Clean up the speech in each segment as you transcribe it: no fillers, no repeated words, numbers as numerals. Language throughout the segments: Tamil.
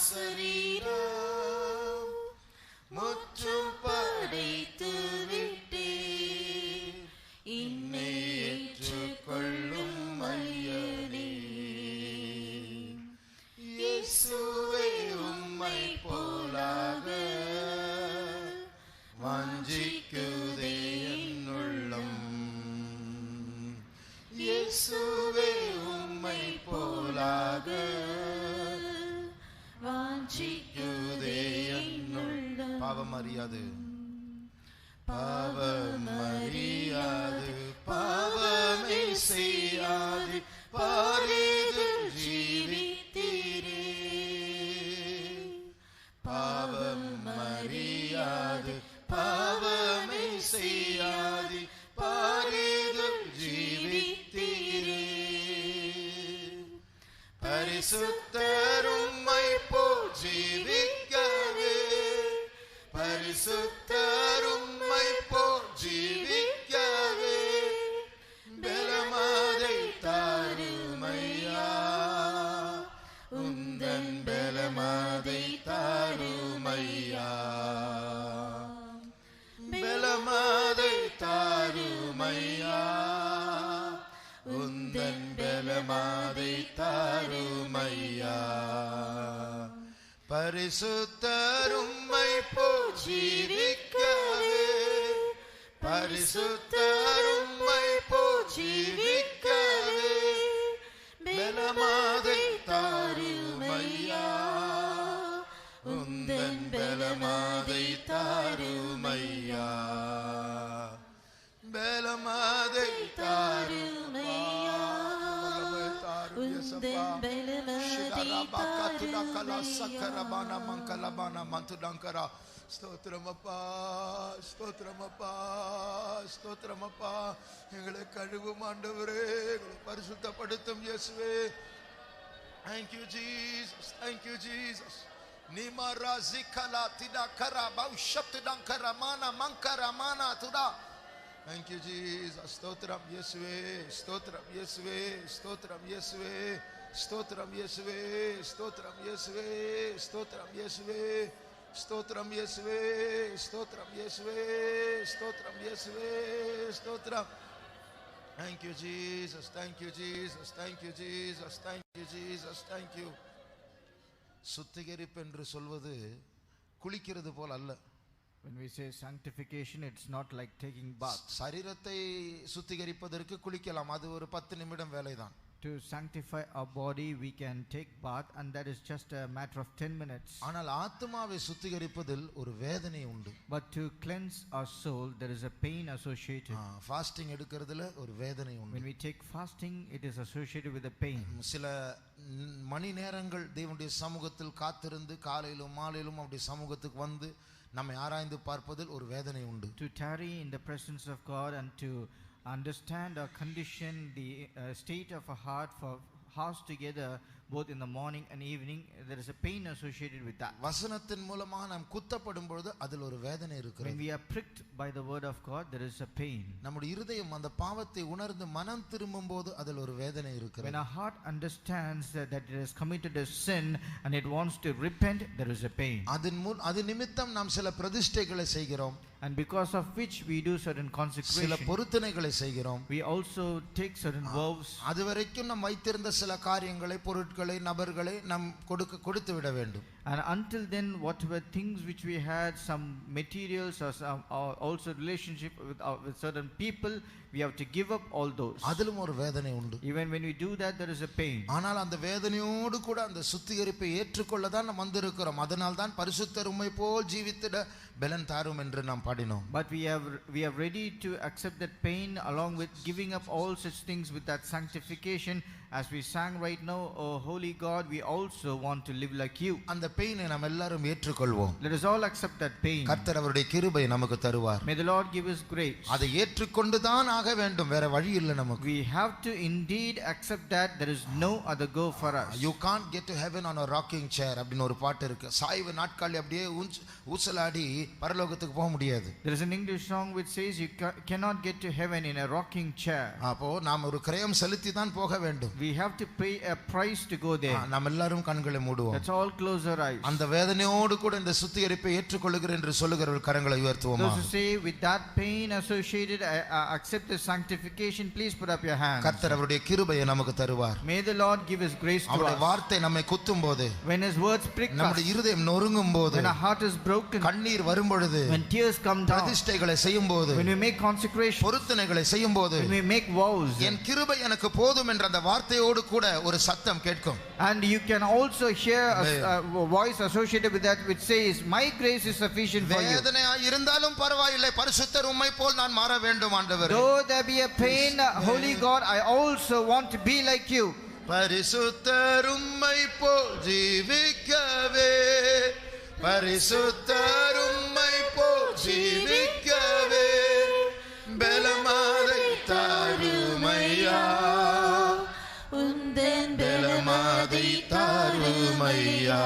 சரீரம் முற்றும் படைத்து விட்டே, இன்னை ஏற்றுக்கொள்ளும் ஐயனே. இயேசுவே உம்மை போலாக வாஞ்சிக்குதே என் உள்ளம். இயேசுவே உம்மை போலாக வாஞ்சிக்குதே என் உள்ளம். பாவம் அறியாது, பாவம் அறியாது, பாவமே செய்யாது, பாரிது ஜீவித்தீரே. பாவம் அறியாது, பாவமே செய்யாது, பாரிது ஜீவித்தீரே. பரிசுத்தர் உம்மை போல் ஜீவிக்கவே, பரிசுத்தர் உம்மை போல் ஜீவிக்கவே, பலமதை தாருமையா, உந்தன் பலமதை தாருமையா, பலமதை தாருமையா, உந்தன் பலமதை தாருமையா. பரிசுத்தர் உம்மை போல் ஜீவிக்கவே, பரிசுத்தர் உம்மை போல் ஜீவிக்கவே, பலமதை தாருமையா, உந்தன் பலமதை தாருமையா, பலமதை தாருமையா, உந்தன் பலமதை தாருமையா. ஸ்தோத்திரமப்பா, ஸ்தோத்திரமப்பா, ஸ்தோத்திரமப்பா. எங்களை கழுவும் ஆண்டவரே, எங்களை பரிசுத்தப்படுத்தும் இயேசுவே. Thank you Jesus, thank you Jesus. Nimara zikala tidakara baushaptidankara mana mankara mana tuda. Thank you Jesus. ஸ்தோத்திரம் இயேசுவே, ஸ்தோத்திரம் இயேசுவே, ஸ்தோத்திரம் இயேசுவே, ஸ்தோத்திரம் இயேசுவே, ஸ்தோத்திரம் இயேசுவே, ஸ்தோத்திரம் இயேசுவே, ஸ்தோத்திரம் இயேசுவே, ஸ்தோத்திரம் இயேசுவே, ஸ்தோத்திரம் இயேசுவே, ஸ்தோத்திரம். Thank you Jesus, thank you Jesus, thank you Jesus, thank you Jesus, thank you. சுத்திகரிப்பு என்று சொல்வது குளிக்கிறது போல அல்ல. When we say sanctification, it's not like taking bath. சரீரத்தை சுத்திகரிப்பதற்கு குளிக்கலாம், அது ஒரு 10 நிமிடம் வேலைதான். To sanctify our body, we can take bath, and that is just a matter of 10 minutes. ஆனால் ஆத்துமாவை சுத்திகரிப்பதில் ஒரு வேதனை உண்டு. But to cleanse our soul, there is a pain associated. Fasting எடுக்கிறதுல ஒரு வேதனை உண்டு. When we take fasting, it is associated with a pain. சில மணி நேரங்கள் தேவனுடைய சமூகத்தில் காத்திருந்து காலையிலும் மாலையிலும் அப்படி சமூகத்துக்கு வந்து நம்மை ஆராய்ந்து பார்ப்பதில் ஒரு வேதனை உண்டு. To tarry in the presence of God and to understand our condition, the state of our heart for hours together, both in the morning and evening, there is a pain associated with that. வசனத்தின் மூலமாக நாம் குத்தப்படும் பொழுது அதில் ஒரு வேதனை இருக்கிறது. When we are pricked by the word of God, there is a pain. நம்முடைய இருதயம் அந்த பாவத்தை உணர்ந்து மனம் திரும்பும்போது அதில் ஒரு வேதனை இருக்கிறது. When our heart understands that it has committed a sin and it wants to repent, there is a pain. அது நிமித்தம் நாம் சில பிரதிஷ்டைகளை செய்கிறோம். And because of which we do certain consecration. சில பொருத்தனைகளை செய்கிறோம். We also take certain vows. அதுவரைக்கும் நாம் வைத்திருந்த சில காரியங்களை, பொருட்களை, நபர்களை நாம் கொடுத்து விட வேண்டும். And until then, whatever things which we had, some materials or some also relationship with certain people, we have to give up all those. அதிலும் ஒரு வேதனை உண்டு. Even when we do that, there is a pain. ஆனால் அந்த வேதனையோடு கூட அந்த சுத்திகரிப்பை ஏற்றுக்கொள்ள தான் நாம் வந்திருக்கிறோம். அதனால் தான் பரிசுத்தர் உம்மை போல் ஜீவித்திட பலன் தாரும் என்று நாம் பாடினோம். But we are ready to accept that pain along with giving up all such things with that sanctification, as we sang right now, oh holy God, we also want to live like you. அந்த பெயினை நாம் எல்லாரும் ஏற்றுக்கொள்வோம். Let us all accept that pain. கர்த்தர் அவருடைய கிருபை நமக்கு தருவார். May the Lord give us grace. அதை ஏற்றுக்கொண்டு தான் ஆக வேண்டும், வேற வழி இல்லை நமக்கு. We have to indeed accept that there is no other go for us. You can't get to heaven on a rocking chair அப்படின ஒரு பாட்டு இருக்கு. சாய்வு நாட்காலி அப்படியே ஊசலாடி பரலோகத்துக்கு போக முடியாது. There is an English song which says you cannot get to heaven in a rocking chair. அப்போ நாம் ஒரு கிரயம் செலுத்தி தான் போக வேண்டும். We have to pay a price to go there. நாம் எல்லாரும் கண்களை மூடுவோம். Let's all close our Christ. அந்த வேதனையோடு கூட இந்த சுத்திகரிப்பை ஏற்றுக்கொள்கிறேன் என்று சொல்லுகிறவர்கள் கரங்களை உயர்த்துவோமா? Those who say with that pain associated accept the sanctification, please put up your hands. கர்த்தர் அவருடைய கிருபையை நமக்கு தருவார். May the Lord give his grace to அவருடைய us. வார்த்தை நம்மை குத்தும்போது, When his words prick us, நம்முடைய இருதயம் நொறுங்கும்போது, when our heart is broken, கண்ணீர் வரும்பொழுது, when tears come down, பிரதிஷ்டைகளை செய்யும்போது, when we make consecration, பொருத்தனைகளை செய்யும்போது, when we make vows, என் கிருபை எனக்கு போதும் என்ற அந்த வார்த்தையோடு கூட ஒரு சத்தம் கேட்கும். and you can also hear a voice associated with that which says, my grace is sufficient for you. வேதனையாய் இருந்தாலும் பரவாயில்லை, பரிசுத்தர் உம்மை போல் நான் மாற வேண்டும் ஆண்டவரே. Though there be a pain, holy God, I also want to be like you. பரிசுத்தர் உம்மை போல் ஜீவிக்கவே, பரிசுத்தர் உம்மை போல் ஜீவிக்கவே, பலமாதை தாருமையா, உந்தன் பலமாதை தாருமையா,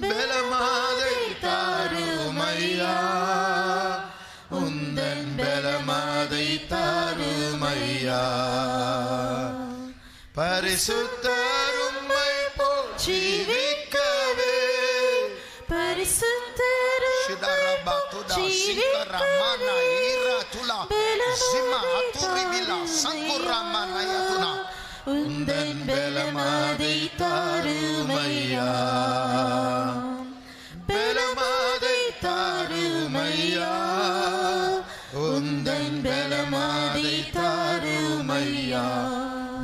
பலமாதை தாருமையா, உந்தன் பலமாதை தாருமையா, பரிசுத்தர் உம்மை போல் ஜீவிக்கவே, பரிசுத்தரும் ஷிதரபதுடா சிகரமனா இரதுலா சிமா அத்துரிபிலா சங்குரமனயதுனா, உந்தன் பலமாதை தாருமையா, பலமாதை தாருமையா, உந்தன் பலமாதை தாருமையா.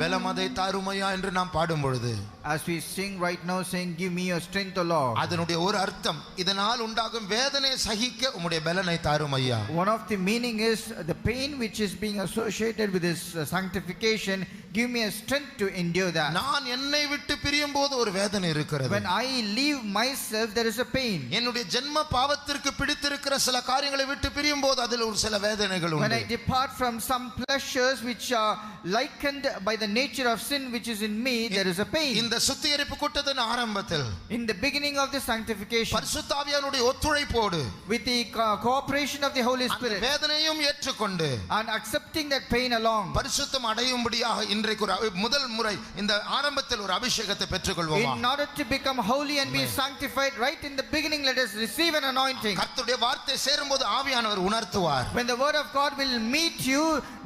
பலமாதை தாருமையா என்று நாம் பாடும் பொழுது, As we sing right now saying, give me your strength, O Lord, அதனுடைய ஒரு அர்த்தம், இதனால் உண்டாகும் வேதனை சகிக்க உம்முடைய பலனை தாருமையா. one of the meaning is the pain which is being associated with this sanctification, give me a strength to endure that. நான் என்னை விட்டு பிரியும் போது ஒரு வேதனை இருக்கிறது. When I leave myself, there is a pain. என்னுடைய ஜென்ம பாவத்திற்கு பிடித்திருக்கிற சில காரியங்களை விட்டு பிரியும் போது அதில் ஒரு சில வேதனைகள் When I உண்டு. depart from some pleasures which are likened by the nature of sin which is in me, there is a pain. இந்த சுத்திகரிப்பு கூட்டத்தின் ஆரம்பத்தில் In the beginning of the sanctification, பரிசுத்த ஆவியானுடைய ஒத்துழைப்போடு with the cooperation of the Holy அந்த Spirit, வேதனையும் ஏற்றுக்கொண்டு and accepting that pain along, பரிசுத்தம் அடையும்படியாக இன்றைக்கு ஒரு முதல் முறை இந்த ஆரம்பத்தில் ஒரு அபிஷேகத்தை பெற்றுக்கொள்வோமா? in order to become holy and be sanctified, right in the beginning, let us receive an anointing. கர்த்தருடைய வார்த்தை சேரும்போது ஆவியானவர் உணர்த்துவார். When the word of God will meet you,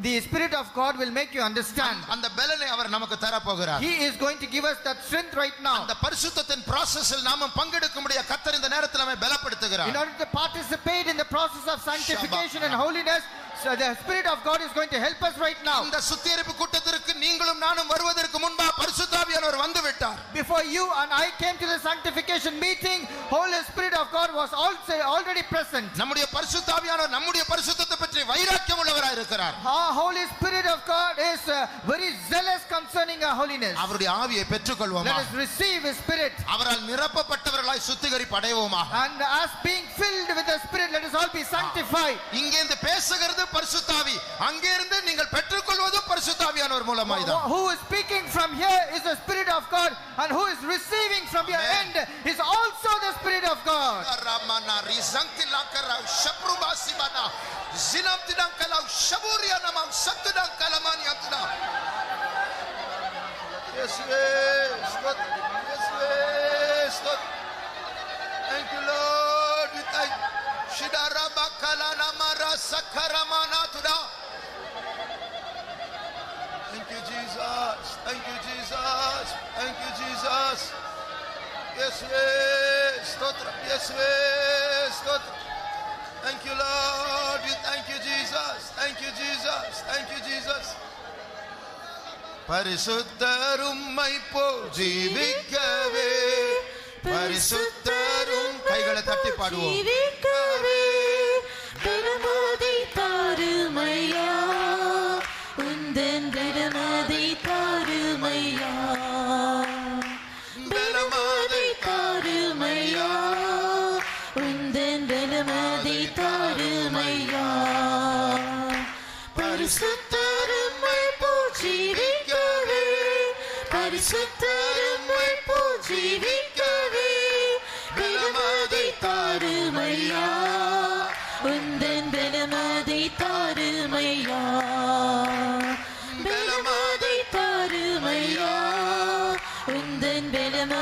the Spirit of God will make you understand. அந்த பலனை அவர் நமக்கு தரப்போகிறார். He is going to give us that strength right now. அந்த பரிசுத்தத்தின் processல் நாம பங்கெடுக்கும்படியாக கர்த்தர் இந்த நேரத்தில் நம்மை பலப்படுத்துகிறார். In order to participate in the process of sanctification and holiness, so the Spirit of God is going to help us right now. இந்த சுத்திகரிப்பு கூட்டத்திற்கு நீங்களும் நானும் வருவதற்கு முன்பாக பரிசுத்த ஆவியானவர் வந்து விட்டார். Before you and I came to the sanctification meeting, Holy Spirit of God was also already present. நம்முடைய பரிசுத்த ஆவியானவர் நம்முடைய பரிசுத்தத்தை பற்றி வைராக்கியம் உள்ளவராய் இருக்கிறார். Our Holy Spirit of God is very zealous concerning our holiness. அவருடைய ஆவியை பெற்றுக்கொள்வோமா? Let us receive His Spirit. அவரால் நிரப்பப்பட்டவர்களாய் சுத்திகரிப்பு அடைவோமா? And as being filled with the Spirit, let us all be sanctified. இங்கே இந்த பேசுகிறது பரிசுத்த ஆவி, அங்கே இருந்து நீங்கள் பெற்றுக்கொள்வது பரிசுத்த ஆவியானவர் மூலமாய் தான். Who is speaking from here is the Spirit of God, and who is receiving from your end is also the Spirit of God. ramana rizantilakara shaprubasibana zinamtidankala shaburianama sattudankalamaniatuna. Yes, Lord. Yes, Lord. Thank you, Lord. We thank Shidarabakala mara sakaramana tuda. Thank you, Jesus. Thank you, Jesus. Thank you, Jesus. Yes, Stotra. Yes, Stotra. Thank you, Lord. We thank you, Jesus. Thank you, Jesus. Thank you, Jesus. பரிசுத்தர் உம்மை போல் ஜீவிக்கவே, பரிசுத்தர் கைகளை தட்டி பாடுவோம். ஜீவிக்கவே, பலமாதை தாருமையா, உந்தன் பலமாதை தாருமையா, பலமாதை தாருமையா, உந்தன் பலமாதை தாருமையா, பரிசுத்தர் உம்மை போல் ஜீவிக்கவே, பரிசுத்தர் உம்மை போல் ஜீவிக்கவே, பலமாதை தாருமையா, உந்தன் பலமாதை தாருமையா, பலமாதை தாருமையா, உந்தன் பலமாதை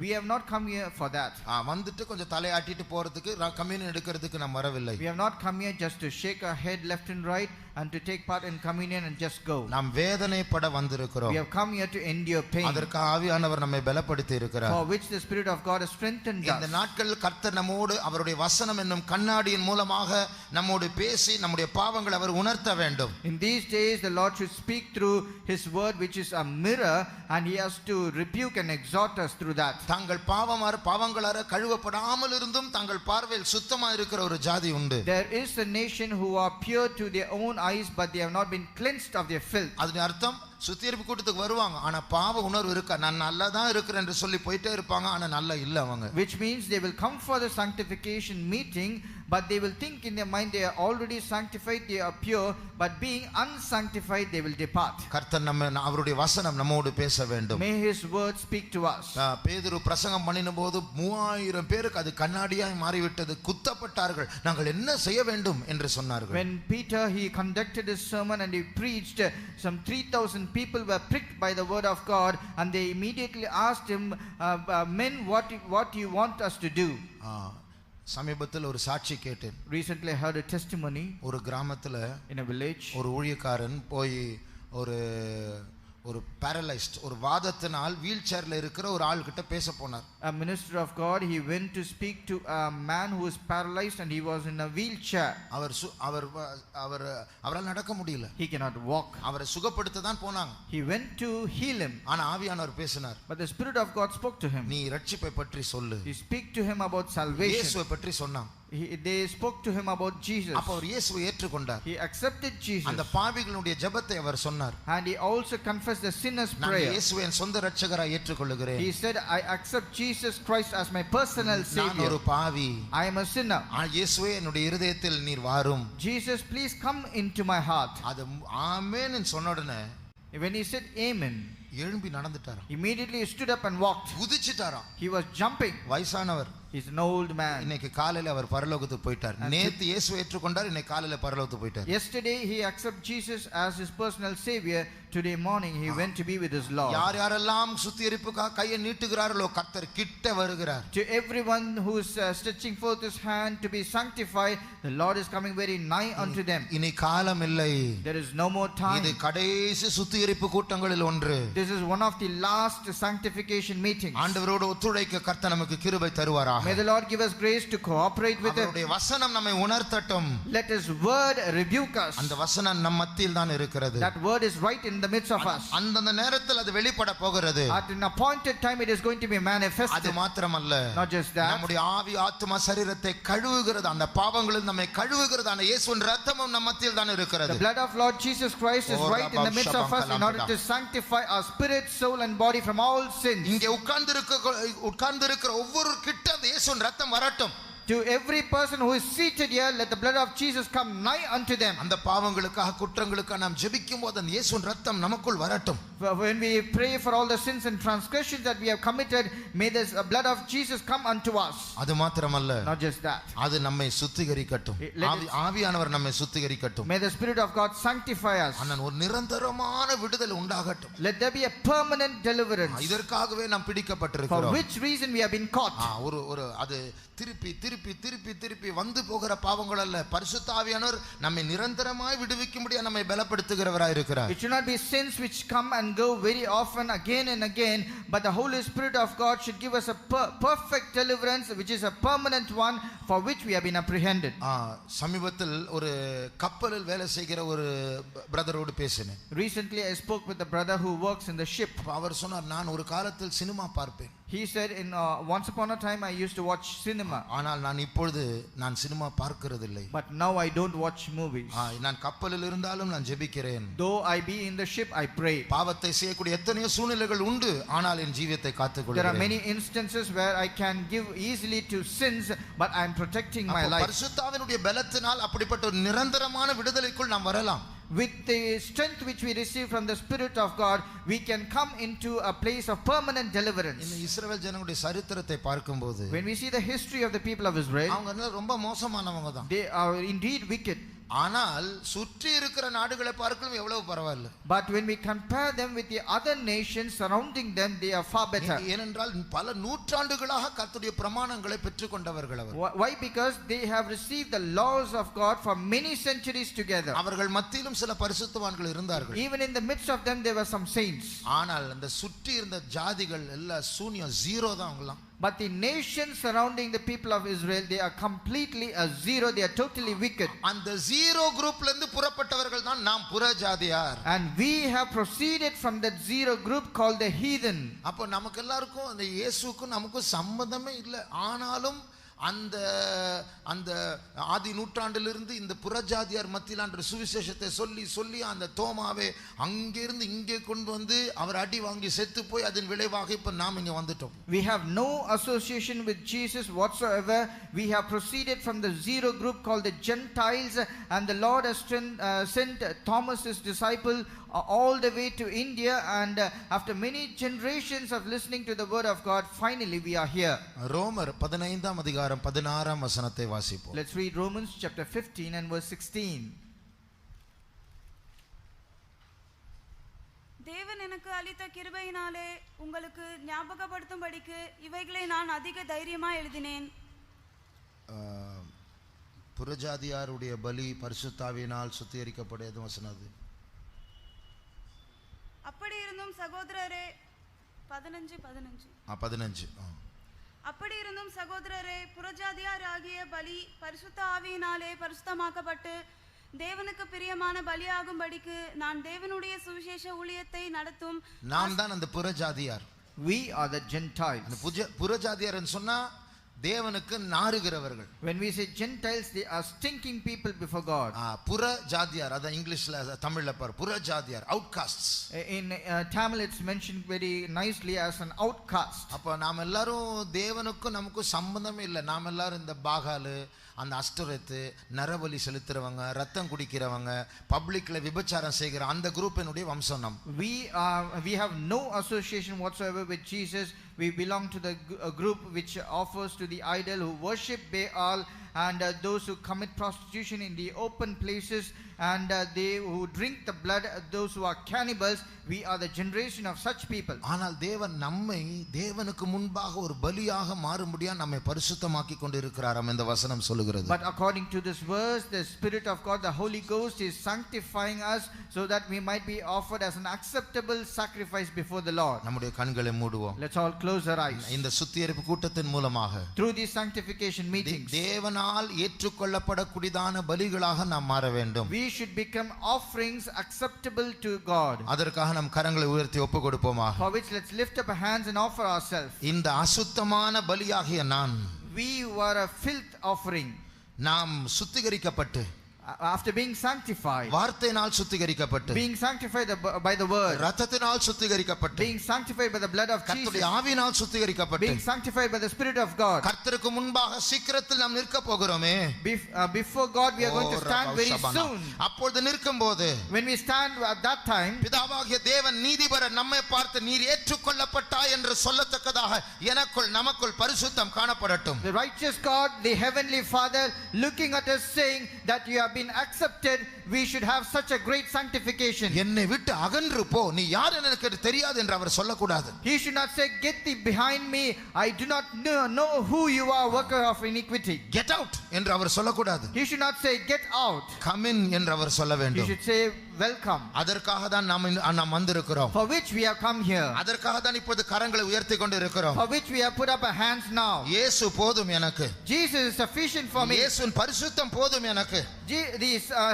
We have not come here for that. வந்துட்டு கொஞ்சம் தலையாட்டிட்டு போறதுக்கு கம்யூனியன் எடுக்கிறதுக்கு நாம் வரவில்லை. We have not come here just to shake our head left and right and to take part in communion and just go. நாம் வேதனைப்பட வந்திருக்கிறோம். We have come here to endure pain. அதற்கு ஆவியானவர் நம்மை பலப்படுத்தி இருக்கிறார். For which the Spirit of God has strengthened us. இந்த நாட்களில் கர்த்தர் நம்மோடு அவருடைய வசனம் என்னும் கண்ணாடியின் மூலமாக நம்மோடு பேசி நம்முடைய பாவங்களை அவர் உணர்த்த வேண்டும். In these days the Lord should speak through his word, which is a mirror, and he has to rebuke and exhort us through that. தாங்கள் பாவங்களார கழுவப்படாமல் இருந்தும் தங்கள் பார்வையில் சுத்தமா இருக்கிற ஒரு ஜாதி உண்டு. There is a nation who are pure to their own eyes, but they have not been cleansed of their filth. அதன் அர்த்தம் சுத்திகரிப்பு கூட்டத்துக்கு வருவாங்க, ஆனா பாவ உணர்வு இருக்கா, நான் நல்லா தான் இருக்கிறேன் என்று சொல்லி போயிட்டே இருப்பாங்க, ஆனா நல்லா இல்ல அவங்க. Which means they will come for the sanctification meeting, but they will think in their mind they are already sanctified, they are pure, but being unsanctified they will depart. கர்த்தர் அவருடைய வசனம் நம்மோடு பேச வேண்டும். May his word speak to us. பேதுரு பிரசங்கம் பண்ணின போது 3000 பேருக்கு அது கண்ணாடியாய் மாறிவிட்டது, குத்தப்பட்டார்கள், நாங்கள் என்ன செய்ய வேண்டும் என்று சொன்னார்கள். When Peter he conducted his sermon and he preached, some 3000 people were pricked by the word of God, and they immediately asked him, men, what you want us to do? சமீபத்தில் ஒரு சாட்சி கேட்டேன். Recently I heard a testimony. ஒரு கிராமத்துல in a village, ஒரு ஊழியக்காரன் போய் ஒரு paralyzed, ஒரு வாதத்தினால் வீல் சேர்ல இருக்கிற ஒரு ஆள் கிட்ட பேச போனார். A minister of God, he went to speak to a man who is paralyzed and he was in a wheelchair. அவரால் நடக்க முடியல. He cannot walk. அவரை சுகப்படுத்த தான் போனாங்க. He went to heal him. ஆனா ஆவியானவர் பேசினார். But the Spirit of God spoke to him. நீ இரட்சிப்பை பற்றி சொல்லு. He speak to him about salvation. இயேசுவை பற்றி சொன்னான். They spoke to him about Jesus. அப்ப அவர் இயேசுவை ஏற்றுக்கொண்டார். He accepted Jesus. அந்த பாவிகளுடைய ஜெபத்தை அவர் சொன்னார். And he also confessed the sinner's prayer. நான் இயேசுவை என் சொந்த இரட்சகராய் ஏற்றுக்கொள்கிறேன். He said, I accept Jesus Christ as my personal savior. நான் ஒரு பாவி. I am a sinner. இயேசுவே என்னுடைய இதயத்தில் நீர் வாரும். Jesus, please come into my heart. அது ஆமென் ன்னு சொன்ன உடனே when he said amen, எழும்பி நடந்துட்டாராம். immediately he stood up and walked. குதிச்சிட்டாராம். He was jumping. வயசானவர். He's an old man. இன்னைக்கு காலையில அவர் பரலோகத்துக்கு போயிட்டார். நேத்து இயேசுவை ஏற்றுக்கொண்டார், இன்னைக்கு காலையில பரலோகத்துக்கு போயிட்டார். Yesterday he accepted Jesus as his personal savior. Today morning he went to be with his Lord. யார் யாரெல்லாம் சுத்திகரிப்புக்காக கையை நீட்டுகிறார்களோ கர்த்தர் கிட்ட வருகிறார். To everyone who is stretching forth his hand to be sanctified, the Lord is coming very nigh unto them. இனி காலம் இல்லை. There is no more time. இது கடைசி சுத்திகரிப்பு கூட்டங்களில் ஒன்று. This is one of the last sanctification meetings. ஆண்டவரோடு ஒத்துழைக்க கர்த்தர் நமக்கு கிருபை தருவாராக. May the Lord give us grace to cooperate with him. அவருடைய வசனம் நம்மை உணர்த்தட்டும். Let his word rebuke us. அந்த வசனம் நம் மத்தியில் தான் இருக்கிறது. That word is right in the midst of us. அந்த நேரத்தில் அது வெளிப்பட போகிறது. At an appointed time it is going to be manifested. அது மாத்திரமல்ல, not just that, நம்முடைய ஆவி ஆத்துமா சரீரத்தை கழுவுகிறது, அந்த பாவங்களில் நம்மை கழுவுகிறது அந்த இயேசுவின் இரத்தமும் நம் மத்தியில் தான் இருக்கிறது. The blood of Lord Jesus Christ is right in the midst of us in order to sanctify our spirit, soul and body from all sins. இங்கே உட்கார்ந்திருக்கிற ஒவ்வொரு கிட்ட அந்த இயேசுவின் இரத்தம் வரட்டும். To every person who is seated here, let the blood of Jesus come nigh unto them. அந்த பாவங்களுக்காக குற்றங்களுக்காக நாம் ஜெபிக்கும்போது அந்த இயேசுவின் இரத்தம் நமக்குள் வரட்டும். When we pray for all the sins and transgressions that we have committed, may the blood of Jesus come unto us. அது மாத்திரமல்ல, not just that, அது நம்மை சுத்திகரிக்கட்டும். ஆவியானவர் நம்மை சுத்திகரிக்கட்டும். May the Spirit of God sanctify us. அண்ணன் ஒரு நிரந்தரமான விடுதலை உண்டாகட்டும். Let there be a permanent deliverance. இதற்காகவே நாம் பிடிக்கப்பட்டிருக்கிறோம். For which reason we have been caught. ஒரு அது திருப்பி வந்து போகிற பாவங்கள் அல்ல. பரிசுத்த ஆவியானவர் நம்மை நிரந்தரமாய் விடுவிக்கும்படியா நம்மை பலப்படுத்துகிறவராய் இருக்கிறார். It should not be sins which come and go very often again and again, but the Holy Spirit of God should give us a perfect deliverance, which is a permanent one, for which we have been apprehended. சமீபத்தில் ஒரு கப்பலில் வேலை செய்கிற ஒரு பிரதரோடு பேசினேன். Recently I spoke with a brother who works in the ship. அவர் சொன்னார், நான் ஒரு காலத்தில் சினிமா பார்ப்பேன். He said, once upon a time I used to watch cinema. ஆனால் நான் இப்பொழுது நான் cinema பார்க்கிறதில்லை. But now I don't watch movies. நான் கப்பலில் இருந்தாலும் நான் ஜெபிக்கிறேன். Though I be in the ship, I pray. பாவத்தை செய்யக்கூடிய எத்தனையோ சூழ்நிலைகள் உண்டு, ஆனால் என் ஜீவியத்தை காத்துக்கொள்கிறேன். There are many instances where I can give easily to sins, but I am protecting my life. பரிசுத்தாவினுடைய பலத்தினால் அப்படிப்பட்ட ஒரு நிரந்தரமான விடுதலைக்குள் நாம் வரலாம். With the strength which we receive from the Spirit of God, we can come into a place of permanent deliverance. இந்த இஸ்ரவேல் ஜனங்களுடைய சரித்திரத்தை பார்க்கும்போது, when we see the history of the people of Israel, அவங்க ரொம்ப மோசமானவங்க தான். they are indeed wicked. ஆனால் சுற்றி இருக்கிற நாடுகளை பார்க்கலும் எவ்வளவு பரவாயில்லை. But when we compare them with the other nations surrounding them, they are far better. ஏனென்றால் பல நூற்றாண்டுகளாக கர்த்தருடைய பிரமாணங்களை பெற்றுக்கொண்டவர்கள் அவர். Why? Because they have received the laws of God for many centuries together. அவர்கள் மத்தியிலும் சில பரிசுத்தவான்கள் இருந்தார்கள். Even in the midst of them there were some saints. ஆனால் அந்த சுற்றி இருந்த ஜாதிகள் எல்லாம் சூனியம், ஜீரோ தான் அவங்கலாம். But the nations surrounding the people of Israel, they are completely a zero. They are totally wicked. அந்த ஜீரோ குரூப்ல இருந்து புறப்பட்டவர்கள் தான் நாம் புறஜாதியார். And we have proceeded from that zero group called the heathen. அப்போ நமக்கு எல்லாருக்கும் அந்த இயேசுவுக்கும் நமக்கும் சம்பந்தமே இல்லை. ஆனாலும் அந்த அந்த ஆதி நூற்றாண்டிலிருந்து இந்த புறஜாதியார் மத்தியில் அன்று சுவிசேஷத்தை சொல்லி சொல்லி அந்த தோமாவே அங்கிருந்து இங்கே கொண்டு வந்து அவர் அடி வாங்கி செத்து போய் அதன் விளைவாக இப்ப நாம் இங்க வந்துட்டோம். We have no association with Jesus whatsoever. We have proceeded from the zero group called the Gentiles, and the Lord has sent Thomas his disciple all the way to India, and after many generations of listening to the word of God, finally we are here. ரோமர் 15ஆம் அதிகாரம் 16ஆம் வசனத்தை வாசிப்போம். Let's read Romans chapter 15 and verse 16. தேவன் எனக்கு அளித்த கிருபையினாலே உங்களுக்கு ஞாபகப்படுத்தும்படிக்கு இவைகளை நான் அதிக தைரியமா எழுதினேன். புறஜாதியாருடைய பலி பரிசுத்தாவியினால் சுத்திகரிக்கப்பட்டது வசனம் அது. அப்படி இருந்தும் சகோதரரே 15 அப்படி இருந்தும் சகோதரரே, புறஜாதியார் ஆகிய பலி பரிசுத்த ஆவியினாலே பரிசுத்தமாக்கப்பட்டு தேவனுக்கு பிரியமான பலியாகும்படிக்கு நான் தேவனுடைய சுவிசேஷ ஊழியத்தை நடத்தும். நாம் தான் அந்த புறஜாதியார். We are the Gentiles. புறஜாதியார் சொன்னா தேவனுக்கு நாறுகிறவர்கள். When we say Gentiles, they are stinking people before God. புறஜாதியார், அத இங்கிலீஷ்ல தமிழ்ல பாரு, புறஜாதியார், outcasts. In Tamil it's mentioned very nicely as an outcast. அப்ப நாம் எல்லாரும் தேவனுக்கும் நமக்கும் சம்பந்தமே இல்லை. நாம் எல்லாரும் இந்த பாகாலு, அந்த அஷ்டரத்து, நரபலி செலுத்துறவங்க, ரத்தம் குடிக்கிறவங்க, பப்ளிக்ல விபச்சாரம் செய்கிற அந்த குரூப்பினுடைய வம்சம் நாம். We have no association whatsoever with Jesus. We belong to the group which offers to the idol, who worship Baal, and those who commit prostitution in the open places, and they who drink the blood, those who are cannibals. We are the generation of such people. ஆனால் தேவன் நம்மை தேவனுக்கு முன்பாக ஒரு பலியாக மாறும்படியா நம்மை பரிசுத்தமாக்கி கொண்டிருக்கிறாராம் இந்த வசனம் சொல்லுகிறது. But according to this verse, the Spirit of God, the Holy Ghost, is sanctifying us so that we might be offered as an acceptable sacrifice before the Lord. நம்முடைய கண்களை மூடுவோம். Let's all close our eyes. இந்த சுத்திகரிப்பு கூட்டத்தின் மூலமாக through these sanctification meetings, தேவனால் ஏற்றுக்கொள்ளப்படக்கூடியதான பலிகளாக நாம் மாற வேண்டும். we should become offerings acceptable to God. அதற்காக நம் கரங்களை உயர்த்தி ஒப்பு கொடுப்போமாக. For which let's lift up our hands and offer ourselves. இந்த அசுத்தமான பலியாகிய நான், we were a filth offering. நாம் சுத்திகரிக்கப்பட்டு, after being sanctified, வார்த்தையினால் சுத்திகரிக்கப்பட்டு, being sanctified by the word, இரத்தத்தினால் சுத்திகரிக்கப்பட்டு, being sanctified by the blood of Jesus, கர்த்தருடைய ஆவியினால் சுத்திகரிக்கப்பட்டு, being sanctified by the Spirit of God, கர்த்தருக்கு முன்பாக சீக்கிரத்தில் நாம் நிற்க போகிறோமே. before God we are going to stand very soon. அப்பொழுது நிற்கும்போது, when we stand at that time, பிதாவாகிய தேவன் நீதிபரர் நம்மை பார்த்து நீர் ஏற்றுக்கொள்ளப்பட்டாய் என்று சொல்லத்தக்கதாக எனக்குள் நமக்குள் பரிசுத்தம் காணப்படட்டும். the righteous God, the heavenly Father, looking at us saying that you have been accepted, we should have such a great sanctification. என்னை விட்டு அகன்று போ, நீ யார் எனக்கு தெரியாது என்று அவர் சொல்லக்கூடாது. He should not say, get thee behind me, I do not know who you are, worker of iniquity. Get out என்று அவர் சொல்லக்கூடாது. He should not say, get out. Come in என்று அவர் சொல்ல He வேண்டும். should say, welcome. அதற்காக தான் நாம் வந்திருக்கிறோம். For which we have come here. அதற்காக தான் இப்போது கரங்களை உயர்த்தி கொண்டு இருக்கிறோம். For which we have put up our hands now. இயேசு போதும் எனக்கு. Jesus is sufficient for me. இயேசுவின் பரிசுத்தம் போதும் எனக்கு. The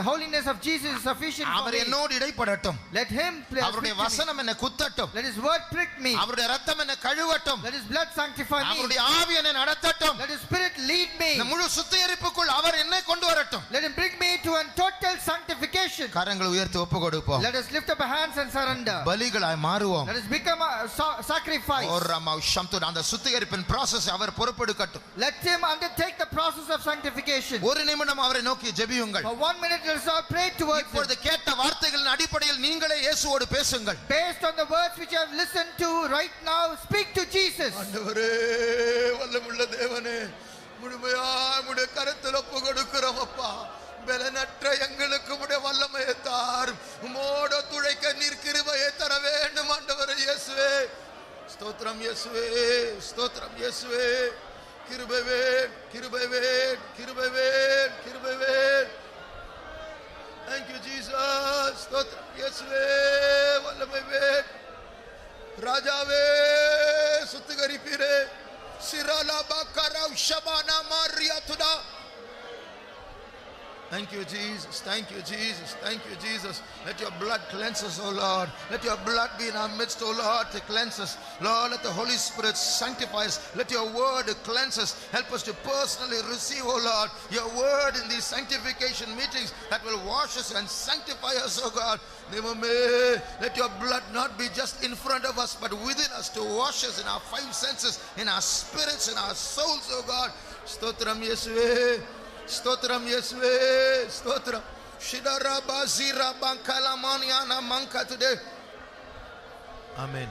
holiness of Jesus is sufficient for our me. என்னோடு இடைப்படட்டும். Let him அவருடைய வசனம் என்னை குத்தட்டும். Let his word prick me. அவருடைய இரத்தம் என்னை கழுவட்டும். Let his blood sanctify me. அவருடைய ஆவி என்னை நடத்தட்டும். Let his spirit lead me. இந்த முழு சுத்திகரிப்புக்குள் அவர் என்னை கொண்டு வரட்டும். Let him bring me to a total sanctification. கரங்களை உயர்த்தி ஒப்பு கொடுப்போம். Let us lift up our hands and surrender. பலிகளாய் மாறுவோம். Let us become a sacrifice. அந்த சுத்திகரிப்பின் process our பொறுப்பெடுக்கட்டும். Let him undertake the process of sanctification. ஒரு நிமிடம் அவரை நோக்கி ஜெபியுங்கள். For 1 minute let us all pray towards him. இப்பொழுது கேட்ட வார்த்தைகளின் அடிப்படையில் நீங்களே இயேசுவோடு பேசுங்கள். Based on the words which you have listened to right now, speak to Jesus. ஆண்டவரே, வல்லமையுள்ள தேவனே, முழுமையாய் உம்முடைய கரத்தில் ஒப்பு கொடுக்கிறோம் அப்பா. பலனற்ற எங்களுக்கு உம்முடைய வல்லமையை தாரும். உம்மோடு துழைக்க நீர் கிருபையை தர வேண்டும் ஆண்டவரே இயேசுவே. ஸ்தோத்திரம் இயேசுவே, ஸ்தோத்திரம் இயேசுவே. கிருபை வேணும், கிருபை வேணும், கிருபை வேணும், கிருபை வேணும். Thank you Jesus. ஸ்தோத்திரம் இயேசுவே, வல்லமை வேணும். ராஜாவே சுத்திகரிப்பீரே. சிரலபா கரவ் ஷபானா மாரியா துடா. Thank you Jesus, thank you Jesus, thank you Jesus. Let your blood cleanse us, oh Lord. Let your blood be in our midst, oh Lord, to cleanse us. Lord, let the Holy Spirit sanctify us. Let your word cleanse us. Help us to personally receive, oh Lord, your word in these sanctification meetings that will wash us and sanctify us, oh God. Let your blood not be just in front of us but within us to wash us in our five senses, in our spirits, in our souls, oh God. Stotram Yesue, Stotram Yesue, Stotram Shidara Bazira Bankalamaniana Manka today. Amen.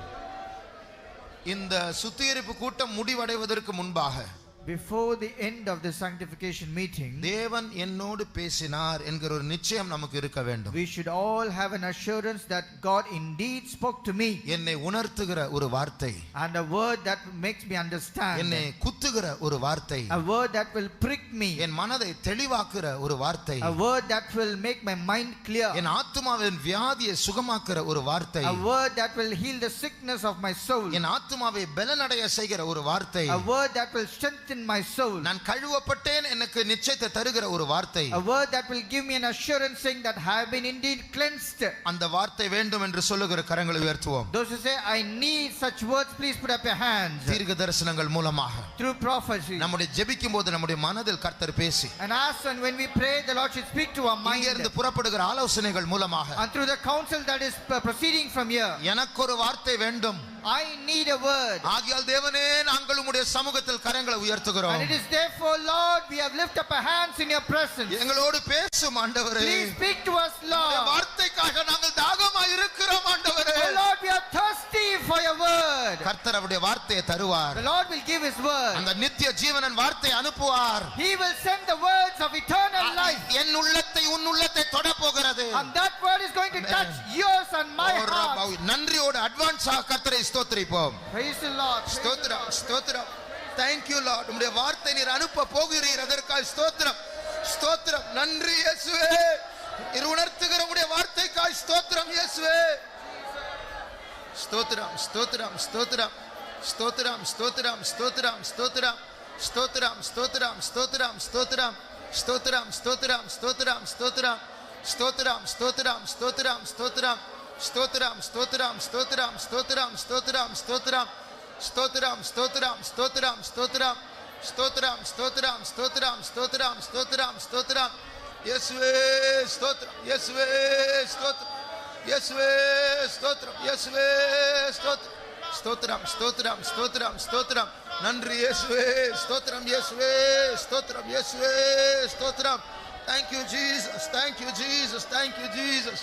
இந்த சுத்திகரிப்பு கூட்டம் முடிவடைவதற்கு முன்பாக, before the end of the sanctification meeting, தேவன் என்னோடு பேசினார் என்கிற ஒரு நிச்சயம் நமக்கு இருக்க வேண்டும். we should all have an assurance that God indeed spoke to me, என்னை உணர்த்துகிற ஒரு வார்த்தை, and a word that makes me understand, என்னை குத்துகிற ஒரு வார்த்தை, a word that will prick me, என் மனதை தெளிவாக்குற ஒரு வார்த்தை, a word that will make my mind clear, என் ஆத்துமாவின் வியாதியை சுகமாக்குற ஒரு வார்த்தை, a word that will heal the sickness of my soul, என் ஆத்துமாவை பலனடைய செய்கிற ஒரு வார்த்தை, a word that will strengthen my soul, நான் கழுவப்பட்டேன் எனக்கு நிச்சயத்தை தருகிற ஒரு வார்த்தை, a word that will give me an assurance saying that I have been indeed cleansed. அந்த வார்த்தை வேண்டும் என்று சொல்லுகிற கரங்களை உயர்த்துவோம். Those who say I need such words, please put up your hands. தீர்க்க தரிசனங்கள் மூலமாக Through prophecy, நம்முடைய ஜெபிக்கும் போது நம்முடைய மனதில் கர்த்தர் பேசி, and as and when we pray, the Lord should speak to our mind, இங்கே இருந்து புறப்படுகிற ஆலோசனைகள் மூலமாக, and through the counsel that is proceeding from here, எனக்கு ஒரு வார்த்தை வேண்டும், I need a word. ஆகியால் தேவனே நாங்கள் உம்முடைய சமூகத்தில் கரங்களை உயர்த்துகிறோம். And it is therefore, Lord, we have lifted up our hands in your presence. எங்களோடு பேசும் ஆண்டவரே. Please speak to us, Lord. வார்த்தைக்காக நாங்கள் தாகமாய் இருக்கிறோம் ஆண்டவரே. Oh Lord, we are thirsty for your word. கர்த்தர் அவருடைய வார்த்தையை தருவார். The Lord will give his word. அந்த நித்திய ஜீவனின் வார்த்தை அனுப்புவார். He will send the words of eternal life. என் உள்ளத்தை உன் உள்ளத்தை தொட போகிறது. And that word is going to touch yours and my heart. நன்றியோடு அட்வான்ஸாக கர்த்தரை ஸ்தோத்திரிப்போம். Praise the Lord. ஸ்தோத்திரம், ஸ்தோத்திரம். Thank you Lord. உம்முடைய வார்த்தை நீர் அனுப்ப போகிறீர், அதற்காக ஸ்தோத்திரம். ஸ்தோத்திரம். நன்றி இயேசுவே. நீர் உணர்த்துகிற உம்முடைய வார்த்தைக்காக ஸ்தோத்திரம் இயேசுவே. ஸ்தோத்திரம், ஸ்தோத்திரம், ஸ்தோத்திரம். ஸ்தோத்திரம், ஸ்தோத்திரம், ஸ்தோத்திரம், ஸ்தோத்திரம். ஸ்தோத்திரம், ஸ்தோத்திரம், ஸ்தோத்திரம், ஸ்தோத்திரம். ஸ்தோத்திரம், ஸ்தோத்திரம், ஸ்தோத்திரம், ஸ்தோத்திரம். ஸ்தோத்திரம், ஸ்தோத்திரம், ஸ்தோத்திரம், ஸ்தோத்திரம். ஸ்தோத்திரம், ஸ்தோத்திரம், ஸ்தோத்திரம், ஸ்தோத்திரம், ஸ்தோத்திரம், ஸ்தோத்திரம். ஸ்தோத்திரம், ஸ்தோத்திரம், ஸ்தோத்திரம், ஸ்தோத்திரம். ஸ்தோத்திரம், ஸ்தோத்திரம், ஸ்தோத்திரம், ஸ்தோத்திரம், ஸ்தோத்திரம், ஸ்தோத்திரம். இயேசுவே ஸ்தோத்திரம், இயேசுவே ஸ்தோத்திரம், இயேசுவே ஸ்தோத்திரம், இயேசுவே ஸ்தோத்திரம். ஸ்தோத்திரம், ஸ்தோத்திரம், ஸ்தோத்திரம், ஸ்தோத்திரம். நன்றி இயேசுவே, ஸ்தோத்திரம் இயேசுவே, ஸ்தோத்திரம் இயேசுவே, ஸ்தோத்திரம். Thank you Jesus, thank you Jesus, thank you Jesus.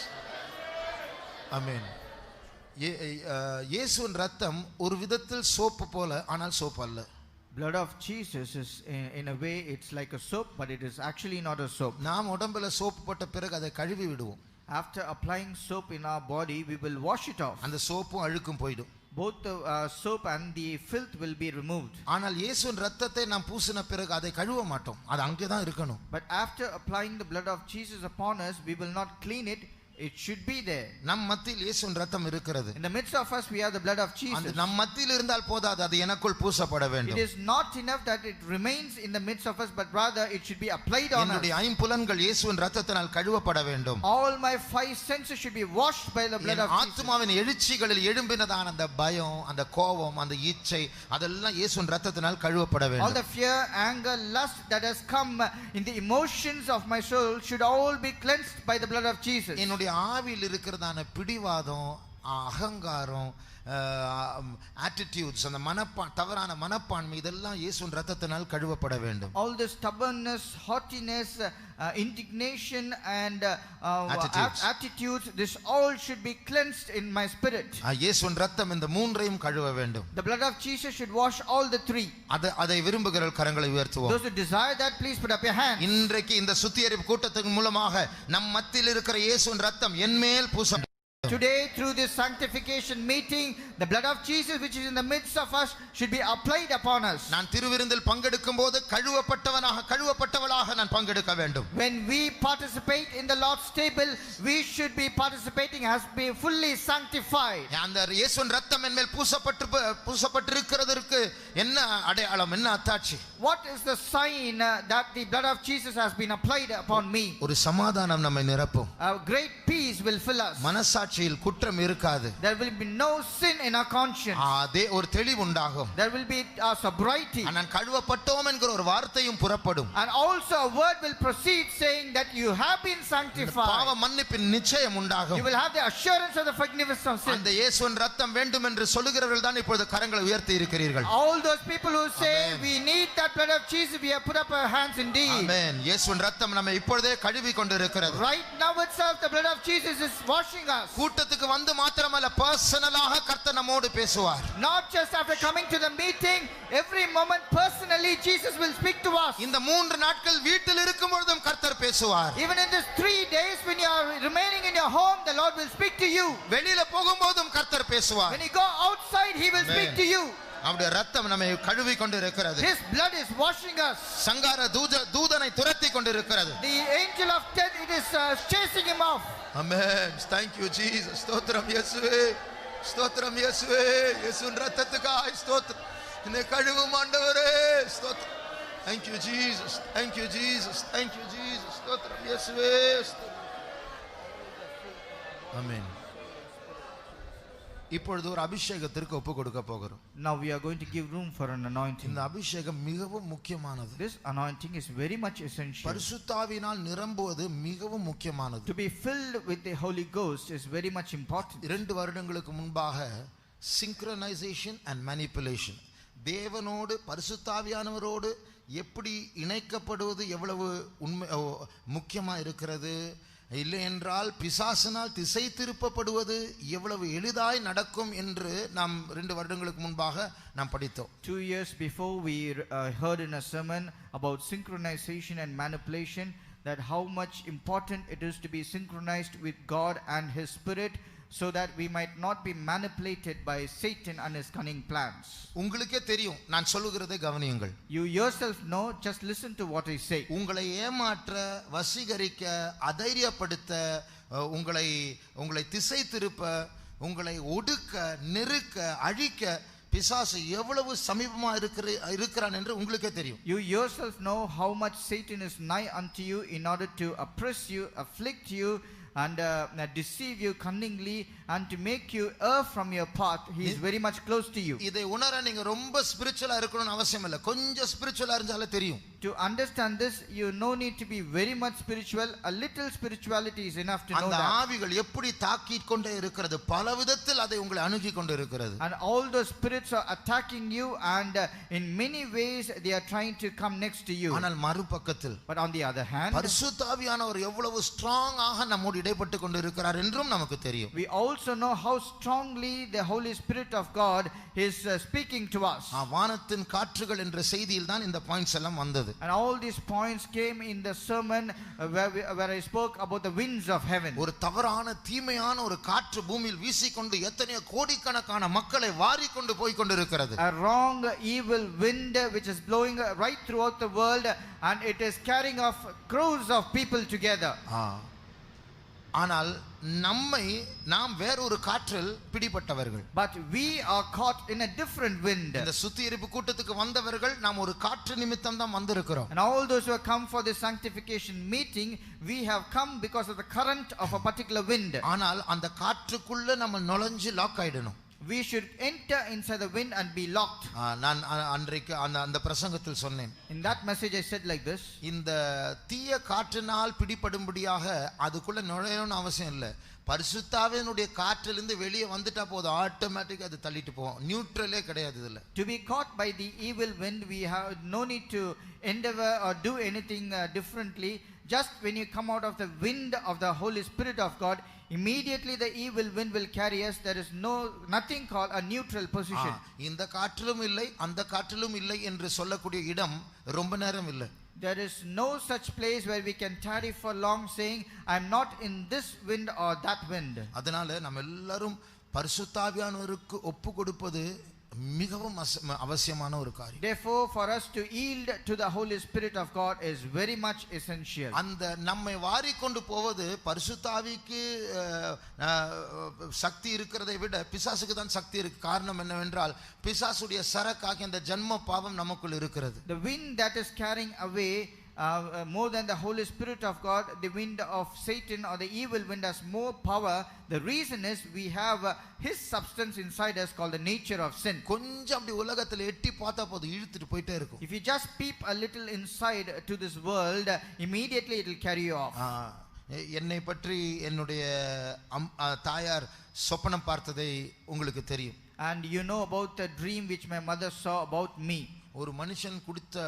ஆமென். இயேசுவின் ரத்தம் ஒரு விதத்தில் சோப்பு போல, ஆனால் சோப்பு அல்ல. Blood of Jesus is in a way it's like a soap, but it is actually not a soap. நாம் உடம்புல சோப்பு போட்ட பிறகு அதை கழுவி விடுவோம். After applying soap in our body, we will wash it off. அந்த சோப்பும் அழுக்கும் போய்டும். Both the soap and the filth will be removed. ஆனால் இயேசுவின் ரத்தத்தை நாம் பூசின பிறகு அதை கழுவ மாட்டோம், அது அங்கே தான் இருக்கணும். But after applying the blood of Jesus upon us, we will not clean it. It should be there. நம் மத்தியில் இயேசுவின் ரத்தம் இருக்கிறது. In the midst of us we have the blood of Jesus. அந்த நம் மத்தியில் இருந்தால் போதாது, அது எனக்குள் பூசப்பட வேண்டும். It is not enough that it remains in the midst of us, but rather it should be applied on us. என்னுடைய ஐம்புலன்கள் இயேசுவின் ரத்தத்தினால் கழுவப்பட வேண்டும். All my five senses should be washed by the blood of Jesus. ஆத்துமாவின் எழுச்சிகளில் எழும்பினதான அந்த பயம், அந்த கோபம், அந்த இச்சை, அதெல்லாம் இயேசுவின் ரத்தத்தினால் கழுவப்பட வேண்டும். All the fear, anger, lust that has come in the emotions of my soul should all be cleansed by the blood of Jesus. என்னுடைய ஆவியில் இருக்கிறதான பிடிவாதம், அகங்காரம், attitudes, அந்த தவறான மனப்பான்மை இதெல்லாம் இயேசுவின் இரத்தத்தினால் கழுவப்பட வேண்டும். All the stubbornness, haughtiness, indignation and attitudes, this all should be cleansed in my spirit. இயேசுவின் இரத்தம் இந்த மூன்றையும் கழுவ வேண்டும். The blood of Jesus should wash all the three. அதை விரும்புகிற கரங்களை உயர்த்துவோம். Those who desire that, please put up your hands. இன்றைக்கு இந்த சுத்திகரிப்பு கூட்டத்தின் மூலமாக நம் மத்தியில் இருக்கிற இயேசுவின் இரத்தம் என்மேல் பூச. Today, through this sanctification meeting, the blood of Jesus which is in the midst of us should be applied upon us. நான் திருவிருந்தில் பங்கெடுக்கும் போது கழுவப்பட்டவளாக நான் பங்கெடுக்க வேண்டும். When we participate in the Lord's table, we should be participating as being fully sanctified. அந்த இயேசுவின் இரத்தம் என்மேல் பூசப்பட்டிருக்கிறதற்கு என்ன அடையாளம், என்ன அத்தாட்சி? What is the sign that the blood of Jesus has been applied upon me? ஒரு சமாதானம் நம்மை நிரப்பும். A great peace will fill us. மனசாட்சியில் குற்றம் இருக்காது. There will be no sin in our conscience. அதே ஒரு தெளிவு உண்டாகும். There will be sobriety. நான் கழுவப்பட்டோம் என்கிற ஒரு வார்த்தையும் புறப்படும். And also a word will proceed saying that you have been sanctified. பாவ மன்னிப்பின் நிச்சயம் உண்டாகும். You will have the assurance of the forgiveness of sin. அந்த இயேசுவின் இரத்தம் வேண்டும் என்று சொல்லுகிறவர்கள் தான் இப்பொழுது கரங்களை உயர்த்தி இருக்கிறீர்கள். All those people who say we need that blood of Jesus, we have put up our hands indeed. Amen. இயேசுவின் இரத்தம் நம்மை இப்பொழுதே கழுவி கொண்டிருக்கிறது. Right now itself the blood of Jesus is washing us. கூட்டத்துக்கு வந்து மாத்திரமல்ல, பர்சனலாக கர்த்தர் நம்மோடு பேசுவார். Not just after coming to the meeting, every moment personally Jesus will speak to us. இந்த 3 நாட்கள் வீட்டில் இருக்கும் பொழுதும் கர்த்தர் பேசுவார். Even in these 3 days when you are remaining in your home, the Lord will speak to you. வெளியில போகும்போதும் கர்த்தர் பேசுவார். When you go outside, he will speak to you. அவருடைய இரத்தம் நம்மை கழுவி கொண்டிருக்கிறது. His blood is washing us. சங்கார தூதனை துரத்தி கொண்டிருக்கிறது. The angel of death, it is chasing him off. Amen. Thank you Jesus. ஸ்தோத்திரம் இயேசுவே, ஸ்தோத்திரம் இயேசுவே, இயேசுவின் இரத்தத்துக்காய் ஸ்தோத்திரம். என்னை கழுவும் ஆண்டவரே, ஸ்தோத்திரம். Thank you Jesus. Thank you Jesus. Thank you Jesus. ஸ்தோத்திரம் இயேசுவே. Amen. இப்பொழுது ஒரு அபிஷேகத்திற்கு ஒப்பு கொடுக்க போகிறோம். Now we are going to give room for an anointing. இந்த அபிஷேகம் மிகவும் முக்கியமானது. This anointing is very much essential. பரிசுத்தாவினால் நிரம்புவது மிகவும் முக்கியமானது. To be filled with the Holy Ghost is very much important. 2 வருடங்களுக்கு முன்பாக synchronization and manipulation, தேவனோடு பரிசுத்தாவியானவரோடு எப்படி இணைக்கப்படுவது எவ்வளவு முக்கியமா இருக்கிறது, இல்லை என்றால் பிசாசினால் திசை திருப்பப்படுவது எவ்வளவு எளிதாய் நடக்கும் என்று நாம் 2 வருடங்களுக்கு முன்பாக நாம் படித்தோம். 2 years before we heard in a sermon about synchronization and manipulation, that how much important it is to be synchronized with God and His Spirit, so that we might not be manipulated by Satan and his cunning plans. உங்களுக்கே தெரியும், நான் சொல்லுகிறதை கவனியுங்கள். You yourself know, just listen to what I say. உங்களை ஏமாற்ற, வசீகரிக்க, அதைரியப்படுத்த, உங்களை திசை திருப்ப, உங்களை ஒடுக்க, நெருக்க, அழிக்க பிசாசு எவ்வளவு சமீபமா இருக்கிறான் என்று உங்களுக்கே தெரியும். You yourself know how much Satan is nigh unto you in order to oppress you, afflict you, and deceive you cunningly and to make you err from your path. He is very much close to you. இதை உணர நீங்க ரொம்ப ஸ்பிரிச்சுவலா இருக்கணும்னு அவசியம் இல்லை, கொஞ்சம் ஸ்பிரிச்சுவலா இருந்தாலே தெரியும். To understand this, you no need to be very much spiritual. A little spirituality is enough to know that. அந்த ஆவிகள் எப்படி தாக்கிக் கொண்டே இருக்கிறது, பல விதத்தில் அதை உங்களை அணுகி கொண்டு இருக்கிறது. And all those spirits are attacking you, and in many ways they are trying to come next to you. ஆனால் மறுபக்கத்தில், but on the other hand, பரிசுத்த ஆவியானவர் எவ்வளவு ஸ்ட்ராங் ஆக நம்மோடு இடைப்பட்டு கொண்டு இருக்கிறார் என்றும் நமக்கு தெரியும். We also know how strongly the Holy Spirit of God is speaking to us. வானத்தின் காற்றுகள் என்ற செய்தியில் தான் இந்த பாயிண்ட்ஸ் எல்லாம் வந்தது. And all these points came in the sermon where I spoke about the winds of heaven. ஒரு தவறான தீமையான ஒரு காற்று பூமியில் வீசிக்கொண்டு எத்தனையோ கோடிக்கணக்கான மக்களை வாரிக்கொண்டு போய் கொண்டிருக்கிறது. A wrong evil wind which is blowing right throughout the world, and it is carrying off crowds of people together. ஆனால் நாம் வேறொரு காற்றில் பிடிபட்டவர்கள். But we are caught in a different wind. இந்த சுத்திகரிப்பு கூட்டத்துக்கு வந்தவர்கள் நாம் ஒரு காற்று நிமித்தம் தான் வந்திருக்கிறோம். And all those who have come for the sanctification meeting, we have come because of the current of a particular wind. ஆனால் அந்த காற்றுக்குள்ள நம்ம நுழைஞ்சு லாக் ஆயிடணும். we should enter inside the wind and be locked. நான் அன்றைக்கு அந்த பிரசங்கத்தில் சொன்னேன். In that message I said like this. இந்த தீய காற்றினால் பிடிபடும்படியாக அதுக்குள்ள நுழையணும்னு அவசியம் இல்லை. பரிசுத்தாவினுடைய காற்றிலிருந்து வெளியே வந்துட்டா போதும், ஆட்டோமேட்டிக்கா அது தள்ளிட்டு போகும். நியூட்ரலே கிடையாது இதுல. To be caught by the evil wind, we have no need to endeavor or do anything differently. Just when you come out of the wind of the Holy Spirit of God, immediately the evil wind will carry us. There is nothing called a neutral position. இந்த காற்றிலும் இல்லை அந்த காற்றிலும் இல்லை என்று சொல்லக்கூடிய இடம் ரொம்ப நேரம் இல்லை. There is no such place where we can tarry for long saying I am not in this wind or that wind. அதனால நம்ம எல்லாரும் பரிசுத்தாவியானவருக்கு ஒப்பு கொடுப்பது மிகவும் அவசியமான ஒரு காரியம். Therefore for us to yield to the Holy Spirit of God is very much essential. அந்த நம்மை வாரிக்கொண்டு போவது பரிசுத்தாவிக்கு சக்தி இருக்கிறதை விட பிசாசுக்கு தான் சக்தி இருக்கு. காரணம் என்னவென்றால் பிசாசுடைய சரக்காக இந்த ஜன்ம பாவம் நமக்குள் இருக்கிறது. The wind that is carrying away more than the Holy Spirit of God, the wind of Satan or the evil wind has more power. The reason is we have his substance inside us called the nature of sin. கொஞ்சம் அப்படி உலகத்துல எட்டி பார்த்தா போதும், இழுத்துட்டு போயிட்டே இருக்கும். If you just peep a little inside to this world, immediately it will carry you off. என்னை பற்றி என்னுடைய தாயார் சொப்பனம் பார்த்ததை உங்களுக்கு தெரியும். And you know about the dream which my mother saw about me. ஒரு மனுஷன்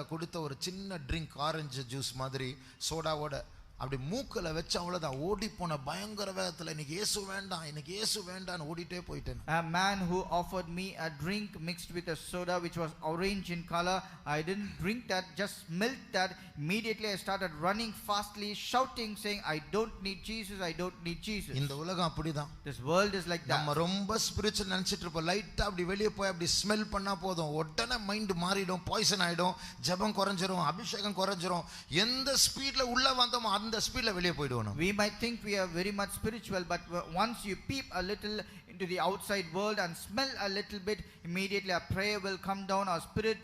கொடுத்த ஒரு சின்ன ட்ரிங்க், ஆரஞ்சு ஜூஸ் மாதிரி சோடாவோட அப்படி மூக்கல வச்சு அவ்வளவுதான் ஓடி போன பயங்கர வேகத்துல எனக்கு இயேசு வேண்டாம்னு ஓடிட்டே போயிட்டேன். A man who offered me a drink mixed with a soda which was orange in color, I didn't drink that, just smelled that. Immediately I started running fastly, shouting, saying I don't need Jesus, I don't need Jesus. இந்த உலகம் அப்படிதான். This world is like that. நம்ம ரொம்ப ஸ்பிரிச்சுவல் நினைச்சிட்டு இருப்போம். லைட்டா அப்படி வெளியே போய் அப்படி ஸ்மெல் பண்ணா போதும், உடனே மைண்ட் மாறிடும், பாய்சன் ஆயிடும், ஜெபம் குறைஞ்சிரும், அபிஷேகம் குறைஞ்சிரும். எந்த ஸ்பீட்ல உள்ள வந்தோமோ அந்த ஸ்பீட்ல வெளியே போய்டுவோம். We might think we are very much spiritual, but once you peep a little into the outside world and smell a little bit, immediately our prayer will come down, our spirit,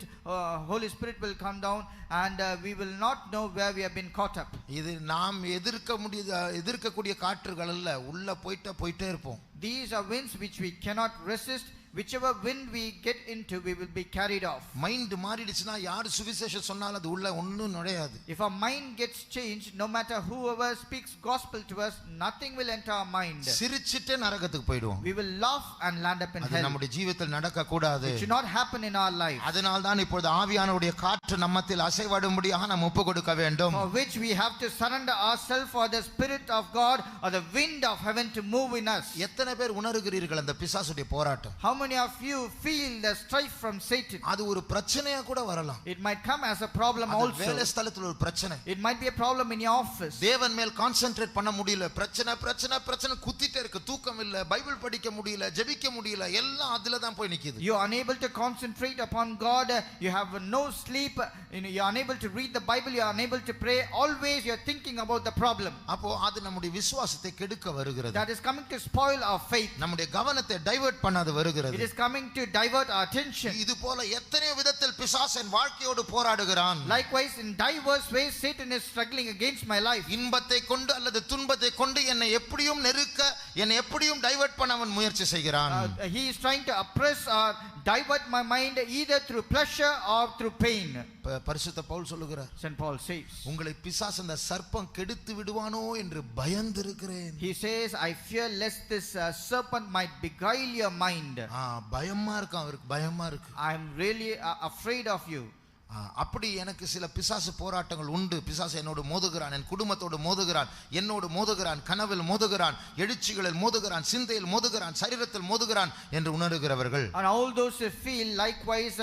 Holy Spirit will come down, and we will not know where we have been caught up. இது நாம் எதிர்க்கக்கூடிய காற்றுகள் அல்ல, உள்ள போயிட்டே இருப்போம். These are winds which we cannot resist. Whichever wind we get into, we will be carried off. Mind மாறிடுச்சுனா யார் சுவிசேஷம் சொன்னாலும் அது உள்ள ஒண்ணும் நுழையாது. If our mind gets changed, no matter whoever speaks gospel to us, nothing will enter our mind. சிரிச்சிட்டே நரகத்துக்கு போய்டுவோம். We will laugh and land up in hell. அது நம்முடைய ஜீவிதத்தில் நடக்க கூடாது. It should not happen in our life. அதனால தான் இப்பொழுது ஆவியானவருடைய காற்று நம்மத்தில் அசைவாடும்படியாக நாம் ஒப்பு கொடுக்க வேண்டும். For which we have to surrender ourselves for the Spirit of God or the wind of heaven to move in us. எத்தனை பேர் உணர்கிறீர்கள் அந்த பிசாசுடைய போராட்டம்? How many of you feel the strife from Satan? அது ஒரு பிரச்சனையா கூட வரலாம். It might come as a problem also. வேலை ஸ்தலத்தில் ஒரு பிரச்சனை. It might be a problem in your office. தேவன் மேல் கான்சென்ட்ரேட் பண்ண முடியல, பிரச்சனை குத்திட்டே இருக்கு, தூக்கம் இல்ல, பைபிள் படிக்க முடியல, ஜெபிக்க முடியல, எல்லாம் அதுல தான் போய் நிக்குது. You are unable to concentrate upon God, you have no sleep, you are unable to read the Bible, you are unable to pray, always you are thinking about the problem. அப்போ அது நம்முடைய விசுவாசத்தை கெடுக்க வருகிறது. That is coming to spoil our faith. நம்முடைய கவனத்தை டைவர்ட் பண்ணாது வருகிறது. It is coming to divert our attention. இது போல எத்தனையோ விதத்தில் பிசாசு என் வாழ்க்கையோடு போராடுகிறான். Likewise in diverse ways Satan is struggling against my life. இன்பத்தை கொண்டு அல்லது துன்பத்தை கொண்டு என்னை எப்படியும் நெருக்க, என்னை எப்படியும் டைவர்ட் பண்ண அவன் முயற்சி செய்கிறான். He is trying to oppress or divert my mind either through pleasure or through pain. பரிசுத்த பவுல் சொல்லுகிறார், St. Paul says, உங்களை பிசாசு அந்த சர்ப்பம் கெடுத்து விடுவானோ என்று பயந்திருக்கிறேன். He says, I fear lest this serpent might beguile your mind. பயமா இருக்கு, அவருக்கு பயமா இருக்கு. I am really afraid of you. அப்படி எனக்கு சில பிசாசு போராட்டங்கள் உண்டு. பிசாசு என்னோடு மோதுகிறான், என் குடும்பத்தோடு மோதுகிறான், என்னோடு மோதுகிறான், கனவில் மோதுகிறான், எழுச்சிகளில் மோதுகிறான், சிந்தையில் மோதுகிறான், சரீரத்தில் மோதுகிறான் என்று உணர்கிறவர்கள். And all those who feel likewise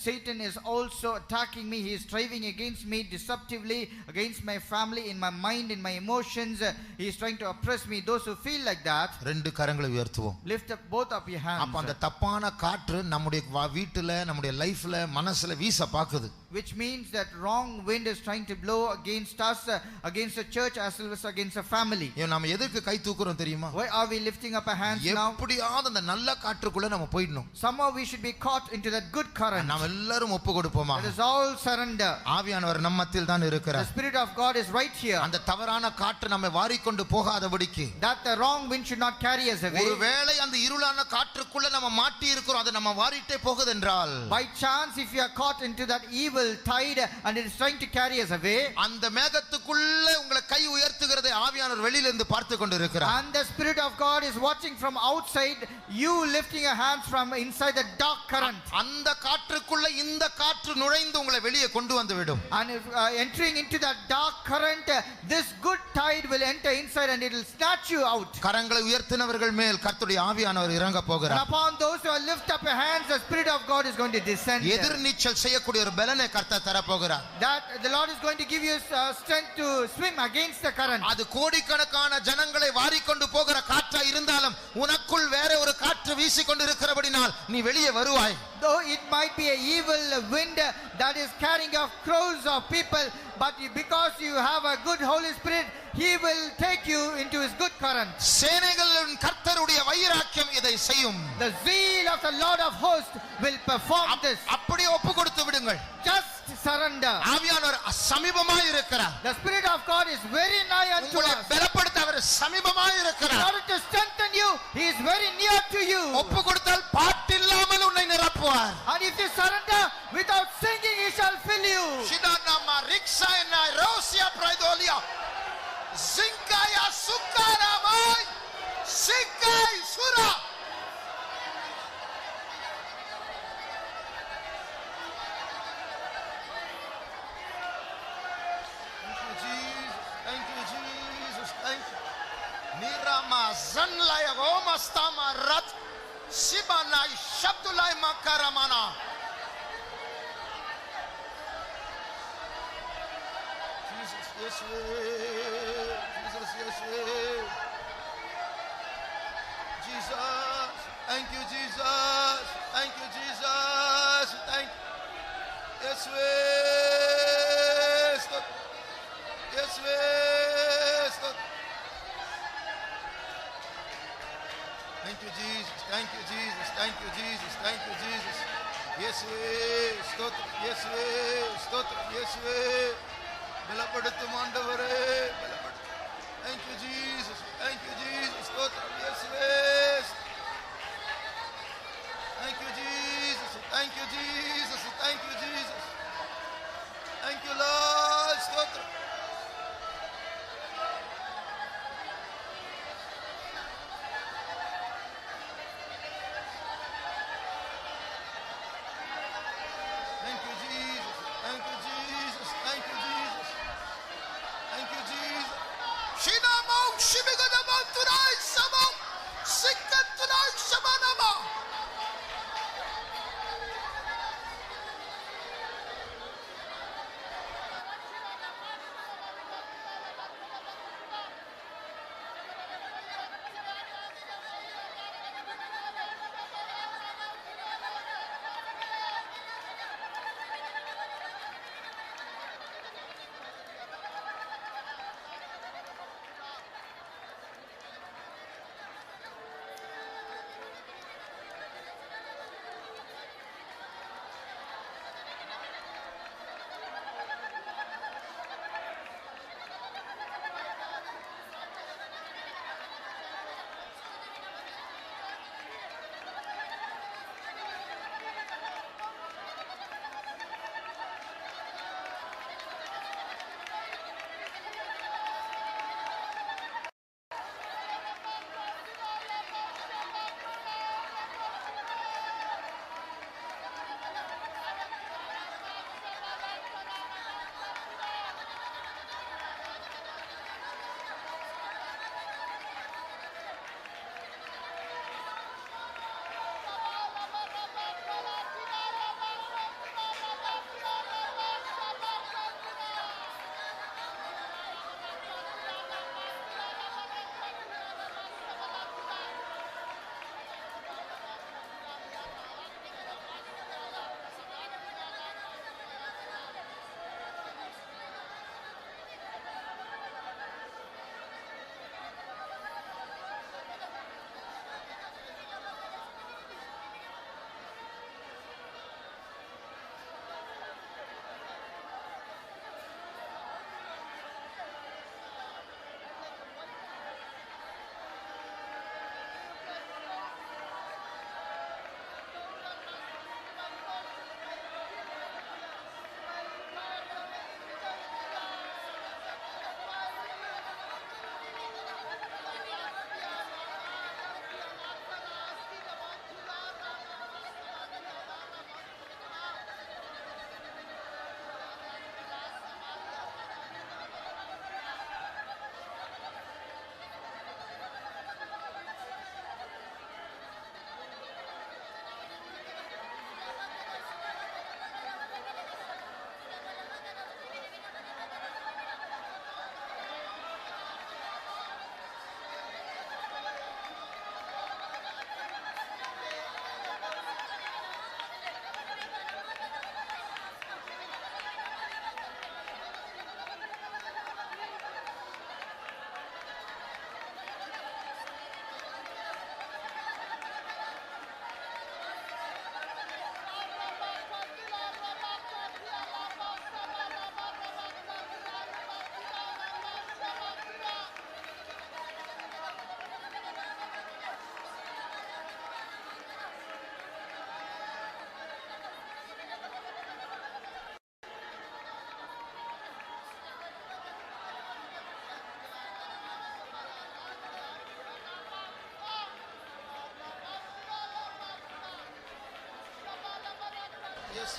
Satan is also attacking me, he is striving against me deceptively, against my family, in my mind, in my emotions, he is trying to oppress me. Those who feel like that, ரெண்டு கரங்களை உயர்த்துவோம். lift up both of your hands. அப்ப அந்த தப்பான காற்று நம்முடைய வீட்டுல, நம்முடைய லைஃப்ல, மனசுல வீச பாக்குது. which means that wrong wind is trying to blow against us, against the church as well as against the family. நாம எதற்கு கை தூக்குறோம் தெரியுமா? Why are we lifting up our hands now? எப்படியாவது அந்த நல்ல காற்றுக்குள்ள நம்ம போய்டணும். Somehow we should be caught into that good current. நாம் எல்லாரும் ஒப்பு கொடுப்போமா? Let us all surrender. ஆவியானவர் நம்ம மத்தியில் தான் இருக்கிறார். The Spirit of God is right here. அந்த தவறான காற்று நம்மை வாரிக்கொண்டு போகாதபடிக்கு, that the wrong wind should not carry us away. ஒருவேளை அந்த இருளான காற்றுக்குள்ள நம்ம மாட்டி இருக்கிறோம், அது நம்ம வாரிட்டே போகுது என்றால், by chance if you are caught into that evil tide and it is trying to carry us away, அந்த மேகத்துக்குள்ள உங்களை கை உயர்த்துகிறதை ஆவியானவர் வெளியில இருந்து பார்த்து கொண்டு இருக்கிறார். and the Spirit of God is watching from outside you lifting your hands from inside the dark current. அந்த காற்றுக்குள்ள இந்த காற்று நுழைந்து உங்களை வெளியே கொண்டு வந்து விடும். and if entering into that dark current, this good tide will enter inside and it will snatch you out. கரங்களை உயர்த்தினவர்கள் மேல் கர்த்தருடைய ஆவியானவர் இறங்க போகிறார். and upon those who lift up your hands, the Spirit of God is going to descend. எதிர்நீச்சல் செய்யக்கூடிய ஒரு பலனை கர்த்தர் தர போகிறார். that the Lord is going to give you strength to swim against the current. அது கோடிக்கணக்கான ஜனங்களை வாரிக்கொண்டு போகிற காற்றா இருந்தாலும் உனக்குள் வேற ஒரு காற்று வீசிக்கொண்டு இருக்கிறபடினால் நீ வெளியே வருவாய். though it might be a evil wind that is carrying off crowds of people, but because you have a good Holy Spirit, he will take you into his good current. சேனைகளின் கர்த்தருடைய வைராக்கியம் இதை செய்யும். the zeal of the Lord of hosts will perform this. அப்படியே ஒப்பு கொடுத்து விடுங்கள். just surrender. ஆவியானவர் சமீபமாய் இருக்கிறார். the Spirit of God is very nigh unto உங்களை us. பலப்படுத்த அவர் சமீபமாய் in இருக்கிறார். order to strengthen you, he is very near to you. ஒப்பு கொடுத்தால் பாட்டில்லாமல் உன்னை நிரப்புவார். and if you surrender without singing, he shall fill you. ஷிடானாமா ரிக்ஸாயனா ரோசியா பிரைதோலியா சிங்காயா சுக்காராமாய் சிங்காய் சுரா. Thank you Jesus, thank you. Nirama zanlaya gomastama rat sibana shabdulai makaramana. Jesus, yes way. Jesus, yes way. Jesus, thank you Jesus, thank you Jesus, thank you. Yes way. Stop. Yes way. Stop. Thank you Jesus, thank you Jesus, thank you Jesus, thank you Jesus. Yes way. Stop. Yes way. Stop. Yes way. பலப்படுத்தும் ஆண்டவரே, பலப்படுத்தும். Thank you Jesus, thank you Jesus. ஸ்தோத்திரம் இயேசுவே. Thank you Jesus, thank you Jesus, thank you Jesus. Thank you Lord. ஸ்தோத்திரம். Thank you Jesus, thank you Jesus, thank you Jesus. Thank you, Jesus. Shinamong Shibigadamong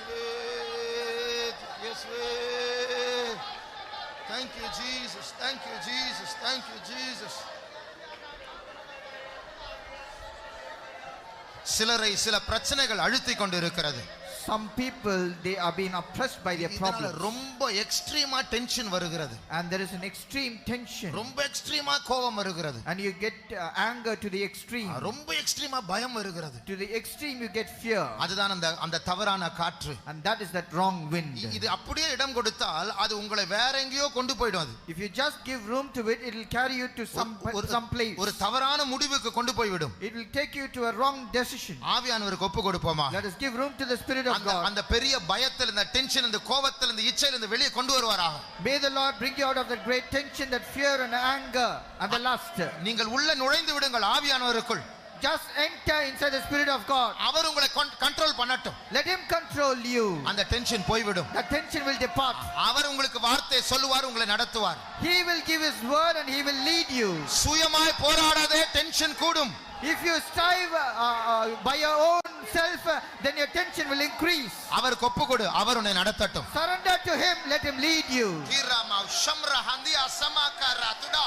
இயேசுவே இயேசுவே thank you jesus thank you jesus thank you jesus சிலரை சில பிரச்சனைகள் அழுத்திக் கொண்டு இருக்கிறது. Some people, they are being oppressed by their problems. ரொம்ப எக்ஸ்ட்ரீமா டென்ஷன் வருகிறது. And there is an extreme tension. ரொம்ப எக்ஸ்ட்ரீமா கோபம் வருகிறது. And you get anger to the extreme. ரொம்ப எக்ஸ்ட்ரீமா பயம் வருகிறது. To the extreme you get fear. அதுதான் அந்த தவறான காற்று. And that is that wrong wind. இது அப்படியே இடம் கொடுத்தால் அது உங்களை வேற எங்கேயோ கொண்டு போய்டும். அது If you just give room to it, it will carry you to some place. ஒரு தவறான முடிவுக்கு கொண்டு போய் விடும். It will take you to a wrong decision. ஆவியானவருக்கு ஒப்பு கொடுப்போமா? Let us give room to the Spirit of God. அந்த பெரிய பயத்தில் இந்த டென்ஷன் இந்த கோபத்தில் இந்த இச்சையில் இந்த வெளியே கொண்டு வருவாராக. May the Lord bring you out of that great tension, that fear and anger and the lust. நீங்கள் உள்ள நுழைந்து விடுங்கள் ஆவியானவருக்குள். Just enter inside the Spirit of God. அவர் உங்களை கண்ட்ரோல் பண்ணட்டும். Let him control you. அந்த டென்ஷன் போய்விடும். The tension will depart. அவர் உங்களுக்கு வார்த்தை சொல்லுவார், உங்களை நடத்துவார். He will give his word and he will lead you. சுயமாய் போராடாதே, டென்ஷன் கூடும். If you strive by your own self, then your tension will increase. அவருக்கு ஒப்பு கொடு, அவர் உன்னை நடத்தட்டும். Surrender to him, let him lead you. கிராமா ஷம்ரா ஹந்தியா சமாகரா துடா.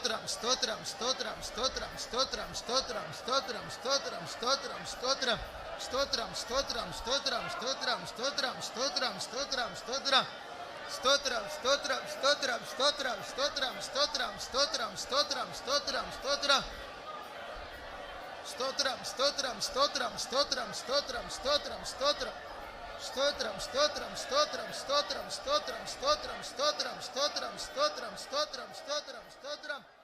Stotram, stotram, stotram, stotram, stotram, stotram, stotram, stotram, stotram, stotram, stotram, stotram, stotram, stotram, stotram, stotram, stotram, stotram. Stotram, stotram, stotram, stotram, stotram, stotram, stotram, stotram, stotram, stotram. Stotram, stotram, stotram, stotram, stotram, stotram, stotram. Stotram, stotram, stotram, stotram, stotram, stotram, stotram, stotram, stotram, stotram, stotram, stotram.